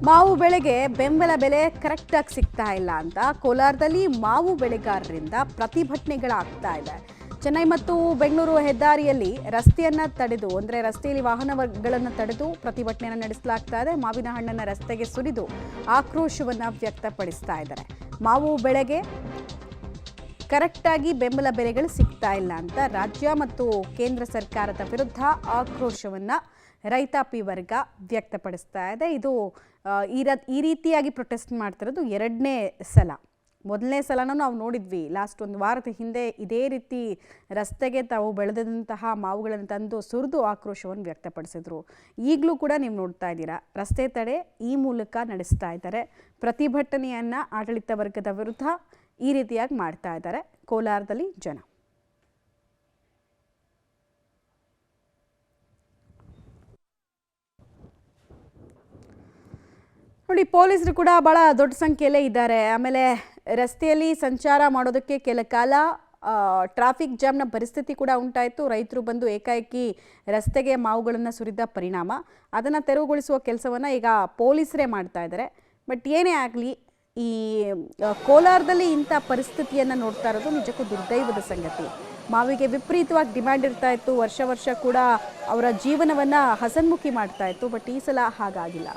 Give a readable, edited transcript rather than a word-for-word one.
ಮಾವು ಬೆಳೆಗೆ ಬೆಂಬಲ ಬೆಲೆ ಕರೆಕ್ಟಾಗಿ ಸಿಗ್ತಾ ಇಲ್ಲ ಅಂತ ಕೋಲಾರದಲ್ಲಿ ಮಾವು ಬೆಳೆಗಾರರಿಂದ ಪ್ರತಿಭಟನೆಗಳಾಗ್ತಾ ಇದೆ. ಚೆನ್ನೈ ಮತ್ತು ಬೆಂಗಳೂರು ಹೆದ್ದಾರಿಯಲ್ಲಿ ರಸ್ತೆಯನ್ನು ತಡೆದು ರಸ್ತೆಯಲ್ಲಿ ವಾಹನಗಳನ್ನು ತಡೆದು ಪ್ರತಿಭಟನೆಯನ್ನು ನಡೆಸಲಾಗ್ತಾ ಇದೆ. ಮಾವಿನ ಹಣ್ಣನ್ನು ರಸ್ತೆಗೆ ಸುರಿದು ಆಕ್ರೋಶವನ್ನು ವ್ಯಕ್ತಪಡಿಸ್ತಾ ಇದ್ದಾರೆ. ಮಾವು ಬೆಳೆಗೆ ಕರೆಕ್ಟಾಗಿ ಬೆಂಬಲ ಬೆಲೆಗಳು ಸಿಗ್ತಾ ಇಲ್ಲ ಅಂತ ರಾಜ್ಯ ಮತ್ತು ಕೇಂದ್ರ ಸರ್ಕಾರದ ವಿರುದ್ಧ ಆಕ್ರೋಶವನ್ನು ರೈತಾಪಿ ವರ್ಗ ವ್ಯಕ್ತಪಡಿಸ್ತಾ ಇದೆ. ಇದು ಈ ರೀತಿಯಾಗಿ ಪ್ರೊಟೆಸ್ಟ್ ಮಾಡ್ತಿರೋದು ಎರಡನೇ ಸಲ. ಮೊದಲನೇ ಸಲನೂ ನಾವು ನೋಡಿದ್ವಿ, ಲಾಸ್ಟ್ ಒಂದು ವಾರದ ಹಿಂದೆ ಇದೇ ರೀತಿ ರಸ್ತೆಗೆ ತಾವು ಬೆಳೆದಂತಹ ಮಾವುಗಳನ್ನು ತಂದು ಸುರಿದು ಆಕ್ರೋಶವನ್ನು ವ್ಯಕ್ತಪಡಿಸಿದ್ರು. ಈಗಲೂ ಕೂಡ ನೀವು ನೋಡ್ತಾ ಇದ್ದೀರಾ, ರಸ್ತೆ ತಡೆ ಈ ಮೂಲಕ ನಡೆಸ್ತಾ ಇದ್ದಾರೆ. ಪ್ರತಿಭಟನೆಯನ್ನು ಆಡಳಿತ ವರ್ಗದ ವಿರುದ್ಧ ಈ ರೀತಿಯಾಗಿ ಮಾಡ್ತಾ ಇದ್ದಾರೆ ಕೋಲಾರದಲ್ಲಿ ಜನ. ನೋಡಿ, ಪೊಲೀಸರು ಕೂಡ ಭಾಳ ದೊಡ್ಡ ಸಂಖ್ಯೆಯಲ್ಲೇ ಇದ್ದಾರೆ. ಆಮೇಲೆ ರಸ್ತೆಯಲ್ಲಿ ಸಂಚಾರ ಮಾಡೋದಕ್ಕೆ ಕೆಲ ಕಾಲ ಟ್ರಾಫಿಕ್ ಜಾಮ್ನ ಪರಿಸ್ಥಿತಿ ಕೂಡ ಉಂಟಾಯಿತು. ರೈತರು ಬಂದು ಏಕಾಏಕಿ ರಸ್ತೆಗೆ ಮಾವುಗಳನ್ನು ಸುರಿದ ಪರಿಣಾಮ ಅದನ್ನು ತೆರವುಗೊಳಿಸುವ ಕೆಲಸವನ್ನು ಈಗ ಪೊಲೀಸರೇ ಮಾಡ್ತಾ ಇದ್ದಾರೆ. ಬಟ್ ಏನೇ ಆಗಲಿ, ಈ ಕೋಲಾರದಲ್ಲಿ ಇಂಥ ಪರಿಸ್ಥಿತಿಯನ್ನು ನೋಡ್ತಾ ಇರೋದು ನಿಜಕ್ಕೂ ದುರ್ದೈವದ ಸಂಗತಿ. ಮಾವಿಗೆ ವಿಪರೀತವಾಗಿ ಡಿಮ್ಯಾಂಡ್ ಇರ್ತಾ ಇತ್ತು, ವರ್ಷ ಕೂಡ ಅವರ ಜೀವನವನ್ನು ಹಸನ್ಮುಖಿ ಮಾಡ್ತಾ ಇತ್ತು. ಬಟ್ ಈ ಸಲ ಹಾಗಾಗಿಲ್ಲ.